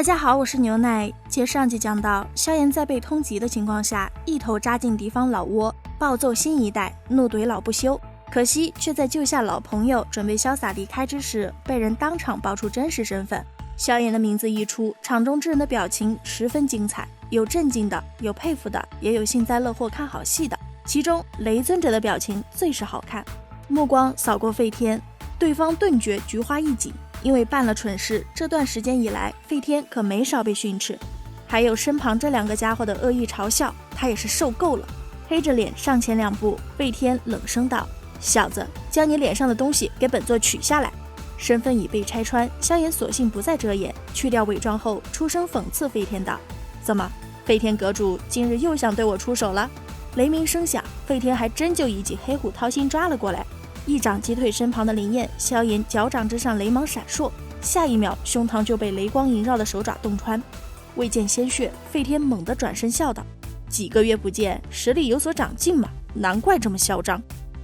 大家好，我是牛奶。上集讲到，萧炎在被通缉的情况下，一头扎进敌方老窝，暴揍新一代，怒怼老不休。可惜却在救下老朋友，准备潇洒离开之时，被人当场爆出真实身份。萧炎的名字一出，场中之人的表情十分精彩，有震惊的，有佩服的，也有幸灾乐祸看好戏的。其中雷尊者的表情最是好看，目光扫过费天，对方顿觉菊花一紧。因为办了蠢事，这段时间以来，费天可没少被训斥，还有身旁这两个家伙的恶意嘲笑，他也是受够了。黑着脸上前2步，费天冷声道：“小子，将你脸上的东西给本座取下来。”身份已被拆穿，萧炎索性不再遮掩，去掉伪装后，出声讽刺费天道：“怎么，费天阁主今日又想对我出手了？”雷鸣声响，费天还真就一记黑虎掏心抓了过来。一掌击退身旁的林燕，萧炎脚掌之上雷芒闪烁，下一秒胸膛就被雷光萦绕的手爪洞穿。未见鲜血，费天猛地转身笑道：“几个月不见，实力有所长进嘛，难怪这么嚣张。”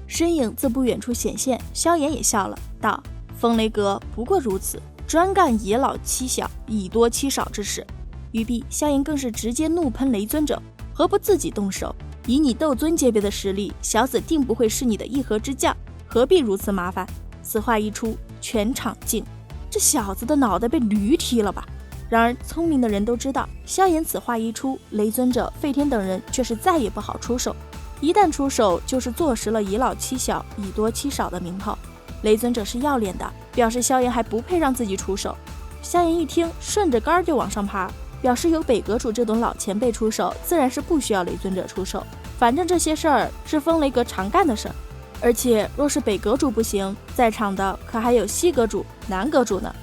身影自不远处显现，萧炎也笑了，道：“风雷阁不过如此，专干以老欺小、以多欺少之事。”于毕，萧炎更是直接怒喷雷尊者：“何不自己动手？以你斗尊级别的实力，小子定不会是你的一合之将。何必如此麻烦？”此话一出，全场静。这小子的脑袋被驴踢了吧？然而聪明的人都知道，萧炎此话一出，雷尊者、费天等人却是再也不好出手。一旦出手，就是坐实了以老欺小、以多欺少的名号。雷尊者是要脸的，表示萧炎还不配让自己出手。萧炎一听，顺着杆就往上爬，表示有北阁主这种老前辈出手，自然是不需要雷尊者出手。反正这些事儿是风雷阁常干的事儿。而且若是北阁主不行，在场的可还有西阁主、南阁主呢。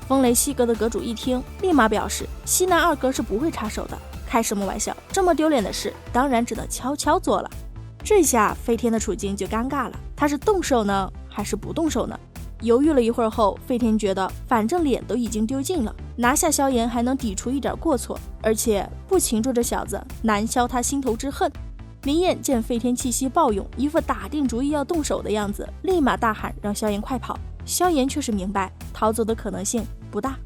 风雷西阁的阁主一听，立马表示西南2阁是不会插手的。开什么玩笑，这么丢脸的事当然只能悄悄做了。这下费天的处境就尴尬了，他是动手呢还是不动手呢？犹豫了一会儿后，费天觉得反正脸都已经丢尽了，拿下萧炎还能抵除一点过错，而且不擒住这小子，难消他心头之恨。林燕见费天气息暴涌，一副打定主意要动手的样子，立马大喊让萧炎快跑。萧炎却是明白逃走的可能性不大。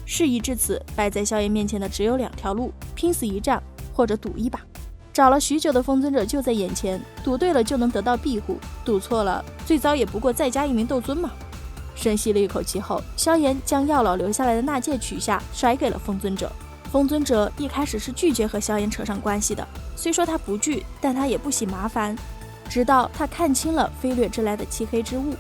事已至此，摆在萧炎面前的只有2条路：拼死一战或者赌一把。找了许久的风尊者就在眼前，赌对了就能得到庇护，赌错了最早也不过再加1名斗尊嘛。深吸了一口气后，萧炎将药老留下来的纳戒取下，甩给了风尊者。风尊者一开始是拒绝和萧炎扯上关系的，虽说他不惧，但他也不喜麻烦。直到他看清了飞掠之来的漆黑之物，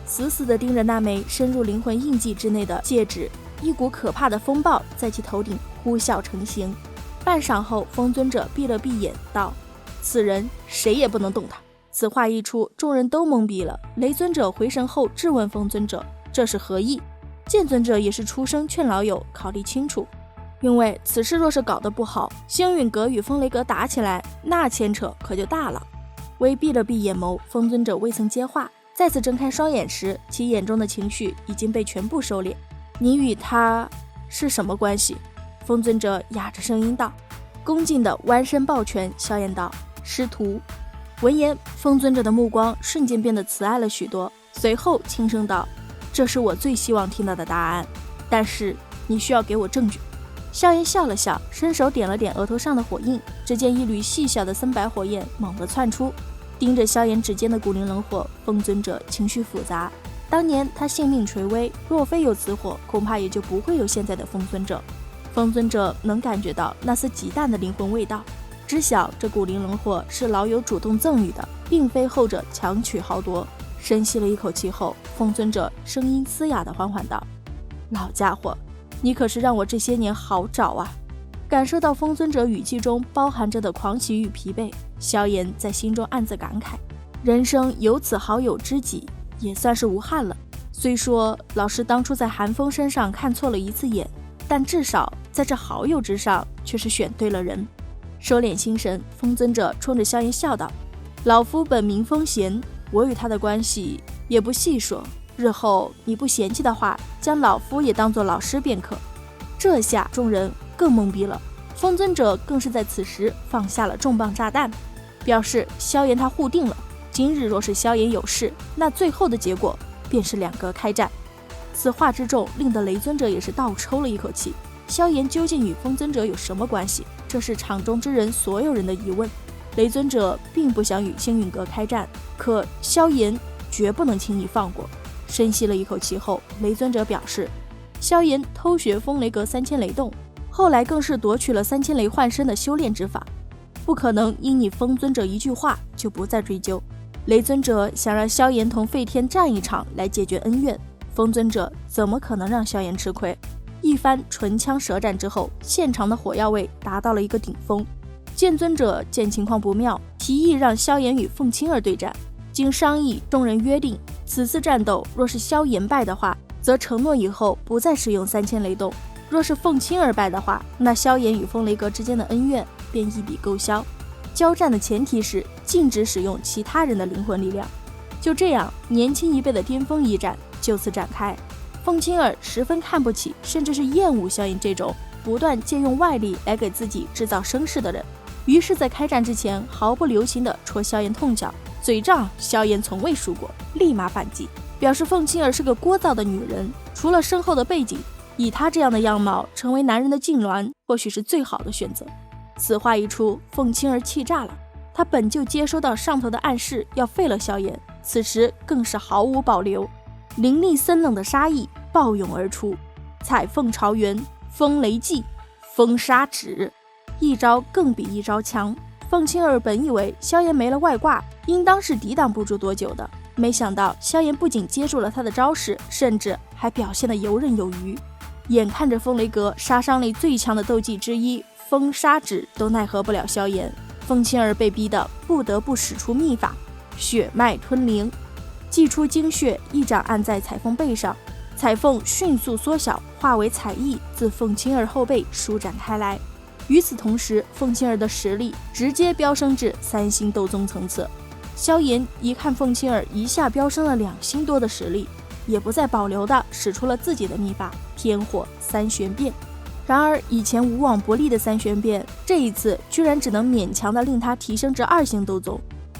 死死地盯着那枚深入灵魂印记之内的戒指，一股可怕的风暴在其头顶呼啸成形。半晌后，风尊者闭了闭眼道：“此人谁也不能动他。”此话一出，众人都懵逼了。雷尊者回神后质问风尊者：“这是何意？”剑尊者也是出声劝老友考虑清楚。因为此事若是搞得不好，星陨阁与风雷阁打起来，那牵扯可就大了。微闭了闭眼眸，风尊者未曾接话，再次睁开双眼时，其眼中的情绪已经被全部收敛。“你与他是什么关系？”风尊者哑着声音道。恭敬地弯身抱拳，萧炎道：“师徒。”闻言，风尊者的目光瞬间变得慈爱了许多，随后轻声道：“这是我最希望听到的答案，但是你需要给我证据。”萧炎笑了笑，伸手点了点额头上的火印，只见一缕细小的森白火焰猛地窜出，盯着萧炎指尖的古灵冷火。风尊者情绪复杂，当年他性命垂危，若非有此火，恐怕也就不会有现在的风尊者。风尊者能感觉到那丝极淡的灵魂味道，知晓这古灵冷火是老友主动赠予的，并非后者强取豪夺。深吸了一口气后，风尊者声音嘶哑地缓缓道：“老家伙，你可是让我这些年好找啊！”感受到风尊者语气中包含着的狂喜与疲惫，萧炎在心中暗自感慨，人生有此好友知己，也算是无憾了。虽说老师当初在韩风身上看错了一次眼，但至少在这好友之上却是选对了人。收敛心神，风尊者冲着萧炎笑道：“老夫本名风贤，我与他的关系也不细说，日后你不嫌弃的话，将老夫也当作老师便可。”这下众人更懵逼了，风尊者更是在此时放下了重磅炸弹，表示萧炎他护定了，今日若是萧炎有事，那最后的结果便是2阁开战。此话之重，令得雷尊者也是倒抽了一口气。萧炎究竟与风尊者有什么关系？这是场中之人所有人的疑问。雷尊者并不想与星陨阁开战，可萧炎绝不能轻易放过。深吸了一口气后，雷尊者表示，萧炎偷学风雷阁3000雷动，后来更是夺取了3000雷幻身的修炼之法，不可能因你风尊者一句话就不再追究。雷尊者想让萧炎同废天战一场来解决恩怨，风尊者怎么可能让萧炎吃亏？一番唇枪舌战之后，现场的火药味达到了一个顶峰。剑尊者见情况不妙，提议让萧炎与凤青儿对战。经商议，众人约定，此次战斗若是萧炎败的话，则承诺以后不再使用3000雷动；若是凤青儿败的话，那萧炎与风雷阁之间的恩怨便一笔勾销。交战的前提是禁止使用其他人的灵魂力量。就这样，年轻一辈的巅峰一战就此展开。凤青儿十分看不起，甚至是厌恶萧炎这种不断借用外力来给自己制造声势的人，于是在开战之前毫不留情地戳萧炎痛脚，嘴仗萧炎从未输过，立马反击，表示凤青儿是个聒噪的女人，除了身后的背景，以她这样的样貌成为男人的痉挛或许是最好的选择。此话一出，凤青儿气炸了，她本就接收到上头的暗示要废了萧炎，此时更是毫无保留，凌厉森冷的杀意暴涌而出，彩凤朝元，风雷技，风沙指，一招更比一招强。凤青儿本以为萧炎没了外挂，应当是抵挡不住多久的，没想到萧炎不仅接住了他的招式，甚至还表现得游刃有余。眼看着风雷阁杀伤力最强的斗技之一风沙指都奈何不了萧炎，凤青儿被逼得不得不使出秘法血脉吞灵，祭出精血，一掌按在彩凤背上，彩凤迅速缩小，化为彩翼自凤青儿后背舒展开来。与此同时，凤青儿的实力直接飙升至3星斗宗层次。萧炎一看凤青儿一下飙升了2星多的实力，也不再保留的使出了自己的秘法天火三玄变。然而以前无往不利的三玄变，这一次居然只能勉强的令他提升至2星斗宗。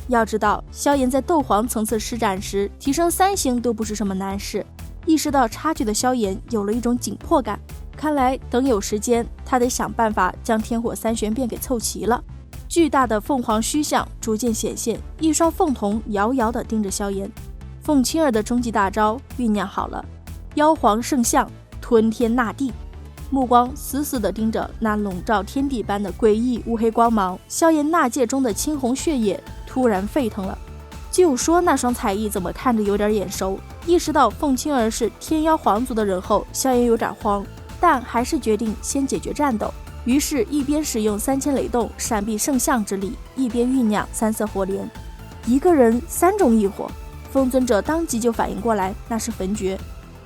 要知道，萧炎在斗皇层次施展时，提升3星都不是什么难事。意识到差距的萧炎有了一种紧迫感，看来等有时间，他得想办法将天火三玄变给凑齐了。巨大的凤凰虚像逐渐显现，一双凤瞳遥遥地盯着萧炎。凤青儿的终极大招酝酿好了，妖皇圣像吞天纳地，目光死死地盯着那笼罩天地般的诡异乌黑光芒。萧炎纳戒中的青红血液突然沸腾了，就说那双彩翼怎么看着有点眼熟。意识到凤青儿是天妖皇族的人后，萧炎有点慌，但还是决定先解决战斗。于是一边使用3000雷动闪避圣像之力，一边酝酿3色火莲。一个人3种异火，风尊者当即就反应过来，那是焚诀。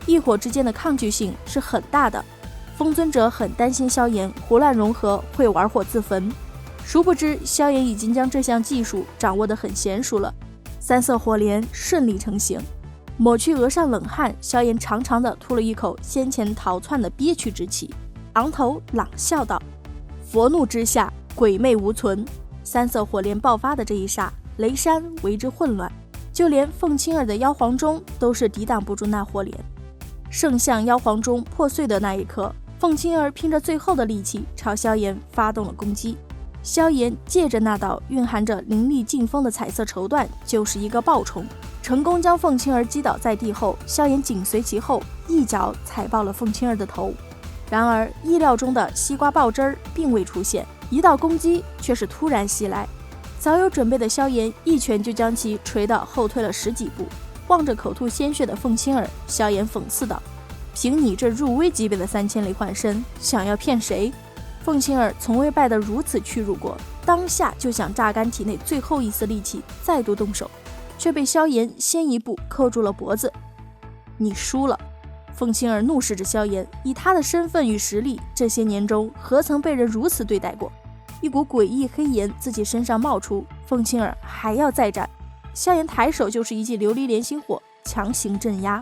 异火之间的抗拒性是很大的，风尊者很担心萧炎胡乱融合会玩火自焚。殊不知萧炎已经将这项技术掌握得很娴熟了，3色火莲顺利成型。抹去额上冷汗，萧炎长长的吐了一口先前逃窜的憋屈之气，昂头朗笑道：佛怒之下，鬼魅无存。3色火莲爆发的这一霎，雷山为之混乱，就连凤青儿的妖皇钟都是抵挡不住那火莲。圣像妖皇钟破碎的那一刻，凤青儿拼着最后的力气朝萧炎发动了攻击。萧炎借着那道蕴含着凌厉劲风的彩色绸缎，就是一个爆冲，成功将凤青儿击倒在地后，萧炎紧随其后，一脚踩爆了凤青儿的头。然而意料中的西瓜爆汁儿并未出现，一道攻击却是突然袭来。早有准备的萧炎一拳就将其捶得后退了10几步。望着口吐鲜血的凤青儿，萧炎讽刺道：凭你这入微级别的3000雷幻身，想要骗谁？凤青儿从未败得如此屈辱过，当下就想榨干体内最后一丝力气再度动手，却被萧炎先一步扣住了脖子。你输了。凤青儿怒视着萧炎，以他的身份与实力，这些年中何曾被人如此对待过？一股诡异黑炎自己身上冒出，凤青儿还要再战。萧炎抬手就是一记琉璃莲心火，强行镇压。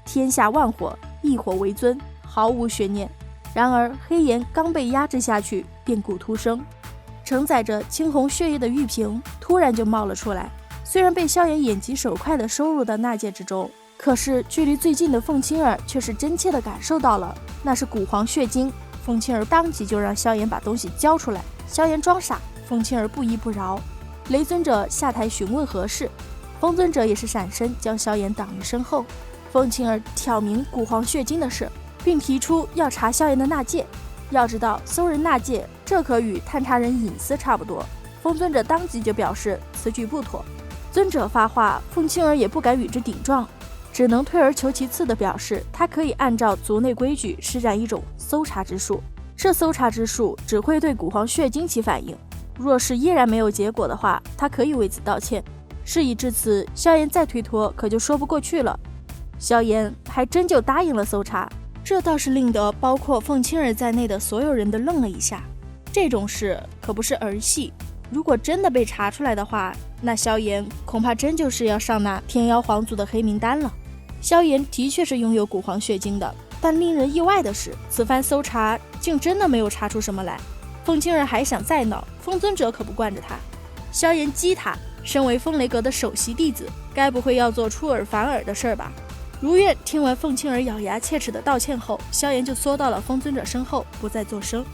天下万火，一火为尊，毫无悬念。然而黑炎刚被压制下去，变故突生，承载着青红血液的玉瓶突然就冒了出来。虽然被萧炎眼疾手快地收入到纳戒之中，可是距离最近的凤青儿却是真切地感受到了，那是古皇血晶风清儿当即就让萧炎把东西交出来。萧炎装傻，风清儿不依不饶。雷尊者下台询问何事，风尊者也是闪身将萧炎挡于身后。风清儿挑明古皇血晶的事，并提出要查萧炎的纳戒。要知道搜人纳戒，这可与探查人隐私差不多。风尊者当即就表示此举不妥。尊者发话，风清儿也不敢与之顶撞，只能退而求其次地表示他可以按照族内规矩施展一种搜查之术，这搜查之术只会对古皇血晶起反应，若是依然没有结果的话，他可以为此道歉。事已至此，萧炎再推脱可就说不过去了。萧炎还真就答应了搜查，这倒是令得包括凤清儿在内的所有人都愣了一下。这种事可不是儿戏，如果真的被查出来的话，那萧炎恐怕真就是要上那天妖皇族的黑名单了。萧炎的确是拥有古皇血晶的，但令人意外的是，此番搜查竟真的没有查出什么来。凤清儿还想再闹，风尊者可不惯着他。萧炎激他，身为风雷阁的首席弟子，该不会要做出尔反尔的事儿吧？如愿听完凤清儿咬牙切齿的道歉后，萧炎就缩到了风尊者身后，不再作声。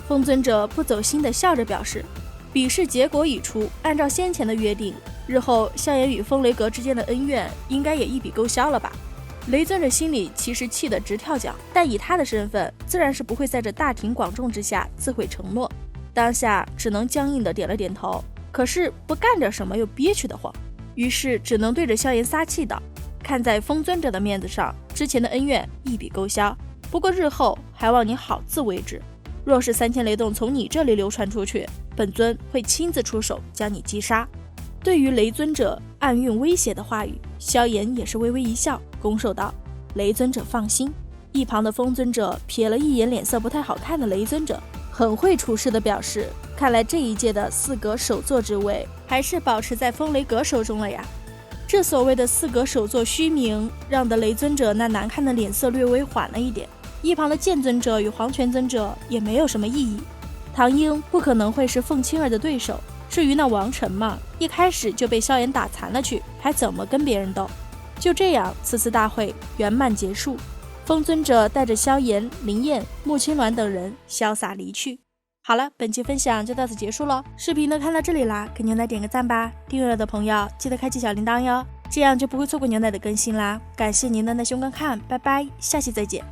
风尊者不走心地笑着表示，比试结果已出，按照先前的约定，日后萧炎与风雷阁之间的恩怨应该也一笔勾销了吧？雷尊者心里其实气得直跳脚，但以他的身份，自然是不会在这大庭广众之下自毁承诺，当下只能僵硬地点了点头，可是不干点什么又憋屈得慌，于是只能对着萧炎撒气道，看在风尊者的面子上，之前的恩怨一笔勾销，不过日后还望你好自为之，若是3000雷动从你这里流传出去，本尊会亲自出手将你击杀。对于雷尊者暗蕴威胁的话语，萧炎也是微微一笑，拱手道，雷尊者放心。一旁的风尊者瞥了一眼脸色不太好看的雷尊者，很会处事的表示，看来这一届的4阁首座之位还是保持在风雷阁手中了呀。这所谓的4阁首座虚名，让得雷尊者那难看的脸色略微缓了一点。一旁的剑尊者与黄泉尊者也没有什么异议，唐英不可能会是凤清儿的对手，至于那王晨嘛，一开始就被萧炎打残了去，还怎么跟别人斗？就这样，此次大会圆满结束，风尊者带着萧炎、林燕、穆青鸾等人潇洒离去。好了，本期分享就到此结束了，视频都看到这里啦，给牛奶点个赞吧，订阅了的朋友记得开启小铃铛哟，这样就不会错过牛奶的更新啦。感谢您的耐心观看，拜拜，下期再见。